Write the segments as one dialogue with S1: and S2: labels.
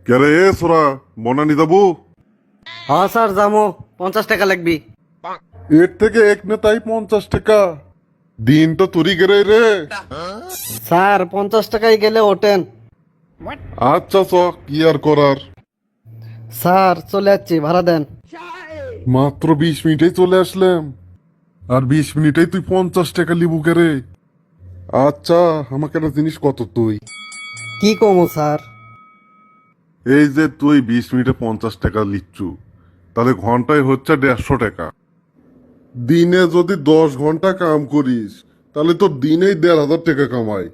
S1: কেরে এ সোরা বনানি যাবো?
S2: হ্যাঁ স্যার যাবো, 50 টাকা লাগবি।
S1: এর থেকে এক নেতাই 50 টাকা? দিন তো তুরি গেরে রে।
S2: স্যার 50 টাকায় গেলে ওঠেন।
S1: আচ্ছা চ কি আর করার।
S2: স্যার চলে যাচ্ছি, ভাড়া দেন।
S1: মাত্র 20 মিনিটেই চলে আসলাম, আর 20 মিনিটেই তুই 50 টাকা লিবু কেরে? আচ্ছা আমাকে একটা জিনিস কত তুই,
S2: কি কমু স্যার?
S1: এই যে তুই 20 মিনিটে 50 টাকা লিচ্ছু, তাহলে ঘন্টায় হচ্ছে 150 টাকা। দিনে যদি 10 ঘন্টা কাম করিস তাহলে তো দিনেই 1,500 টাকা কামাই।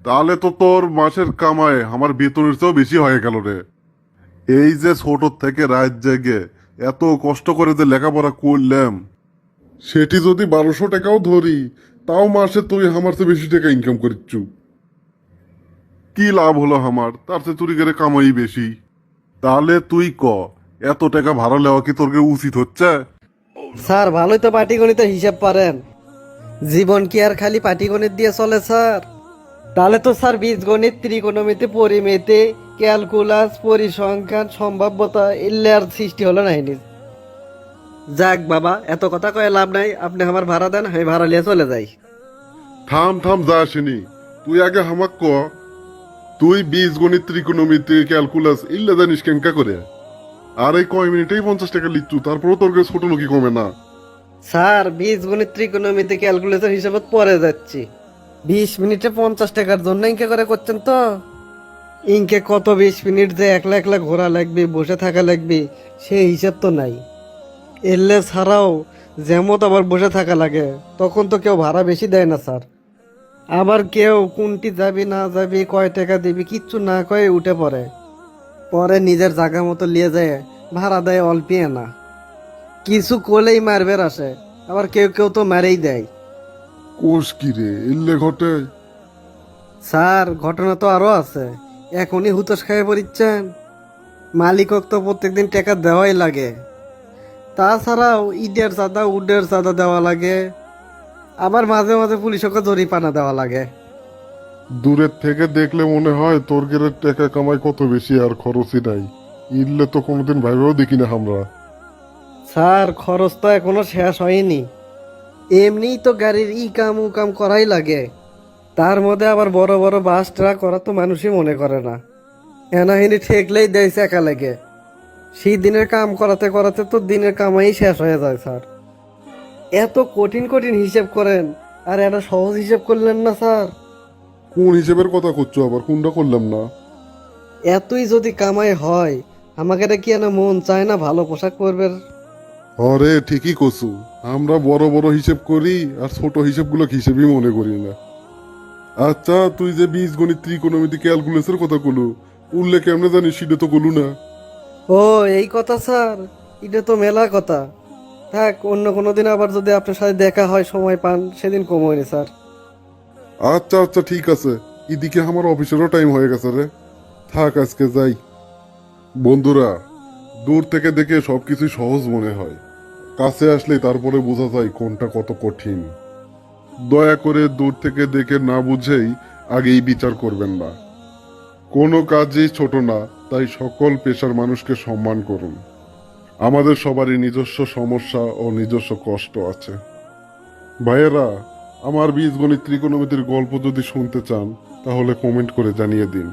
S1: তাহলে তো তোর মাসের কামাই আমার বেতনের চেয়েও বেশি হয়ে গেল রে। এই যে ছোট থেকে রাত জেগে এত কষ্ট করে যে লেখাপড়া করলাম, সেটি যদি 1,200 টাকাও ধরি, তাও মাসে তুই আমার চেয়ে বেশি টাকা ইনকাম করিচ্ছু। কি লাভ হলো আমার, তার চেয়ে চুরি করে কামাই বেশি। তাহলে তুই ক, এত টাকা ভাড়া নেওয়া কি তোর উচিত হচ্ছে?
S2: স্যার ভালোই তো পাটিগণিতে হিসাব পারেন। জীবন কি আর খালি পাটিগণিত দিয়ে চলে স্যার? তাহলে তো স্যার বীজগণিত, ত্রিকোণমিতি, পরিমিতি, ক্যালকুলাস, পরিসংখ্যান, সম্ভাব্যতা এগুলো আর সৃষ্টি হলো না হয়নি। যাক বাবা, এত কথা কয়ে লাভ নাই, আপনি আমার ভাড়া দেন, আমি ভাড়া নিয়ে চলে যাই।
S1: থাম থাম যা আসেনি, তুই আগে হামাক ক, তুই বীজগণিত, ত্রিকোণমিতি, ক্যালকুলাস ইল্লা জানিস কেঙ্কা করে? আর এই কয় মিনিটেই 50 টাকা লিচ্ছু, তারপরেও তোর কাছে ছোট লোকই কমে না।
S2: স্যার বীজগণিত, ত্রিকোণমিতি, ক্যালকুলেশন হিসাবে পরে যাচ্ছি। 20 মিনিটে 50 টাকার জন্য ইনকে করে করছেন তো? ইনকে কত 20 মিনিট যে একলা একলা ঘোরা লাগবে, বসে থাকা লাগবে, সেই হিসাব তো নাই। এলে ছাড়াও যেমত আবার বসে থাকা লাগে, তখন তো কেউ ভাড়া বেশি দেয় না স্যার। আবার কেউ কোনটি যাবি না যাবি, কয় টাকা দিবি কিচ্ছু না কয়ে উঠে পড়ে। পরে নিজের জায়গা মতো নিয়ে যায়, ভাড়া দেয় অল্পিয়ে না। কিছু করলেই মারবের আসে, আবার কেউ কেউ তো মেরেই দেয়।
S1: কোষ কি রে ইল্লে ঘটে?
S2: স্যার ঘটনা তো আরো আছে, এখনই হুতোষ খাইয়ে পড়িচ্ছেন। মালিকক তো প্রত্যেকদিন টাকা দেওয়াই লাগে। তাছাড়াও ইটের চাঁদা, উডের চাঁদা দেওয়া লাগে। আবার মাঝে মাঝে পুলিশকে জরিপানা দেওয়া লাগে।
S1: দূরের থেকে দেখলে মনে হয় তোর গেরের টাকা কামাই কত বেশি আর খরচই নাই। ইল্লে তো কোনোদিন ভাইবেও দেখি না আমরা।
S2: স্যার খরচ তো এখনো শেষ হয়নি। এমনিই তো গাড়ির ই কাম উ কাম করাই লাগে। তার মধ্যে আবার বড় বড় বাস ট্রাক করা তো মানুষই মনে করে না। এনাহিনি ঠেকলেই দেয় একা লাগে। সেই দিনের কাম করাতে করাতে তো দিনের কামাই শেষ হয়ে যায় স্যার। এত কঠিন কঠিন হিসেব করেন, আর একটা সহজ হিসেব করলেন না স্যার?
S1: কোন হিসেবের কথা করছো আবার, কোনটা করলাম না?
S2: এতই যদি কামাই হয়, আমাকে এটা কি না মন চায় না ভালো পোশাক পরবে?
S1: আরে ঠিকই কছু, আমরা বড় বড় হিসেব করি আর ছোট হিসেবগুলো হিসেবই মনে করি না। আচ্ছা তুই যে বীজগণিত, ত্রিকোণমিতি, ক্যালকুলাসের কথা কলু, উল্লেখ কেমনে জানিস সেটা তো কলু না।
S2: ও এই কথা স্যার, এটা তো মেলা কথা। থাক, অন্য কোনো দিন আবার যদি আপনার সাথে দেখা হয়, সময় পান, সেদিন কমোয়নি স্যার।
S1: আচ্ছা আচ্ছা ঠিক আছে, এদিকে আমার অফিসেরও টাইম হয়ে গেছে রে। থাক আজকে যাই। বন্ধুরা, দূর থেকে দেখে সবকিছু সহজ মনে হয়, কাছে আসলে তারপরে বোঝা যায় কোনটা কত কঠিন। দয়া করে দূর থেকে দেখে না বুঝেই আগেই বিচার করবেন না। কোনো কাজই ছোট না, তাই সকল পেশার মানুষকে সম্মান করুন। আমাদের সবারই নিজস্ব সমস্যা ও নিজস্ব কষ্ট আছে। ভাইয়েরা, আমার বীজগণিত, ত্রিকোণমিতির গল্প যদি শুনতে চান তাহলে কমেন্ট করে জানিয়ে দিন।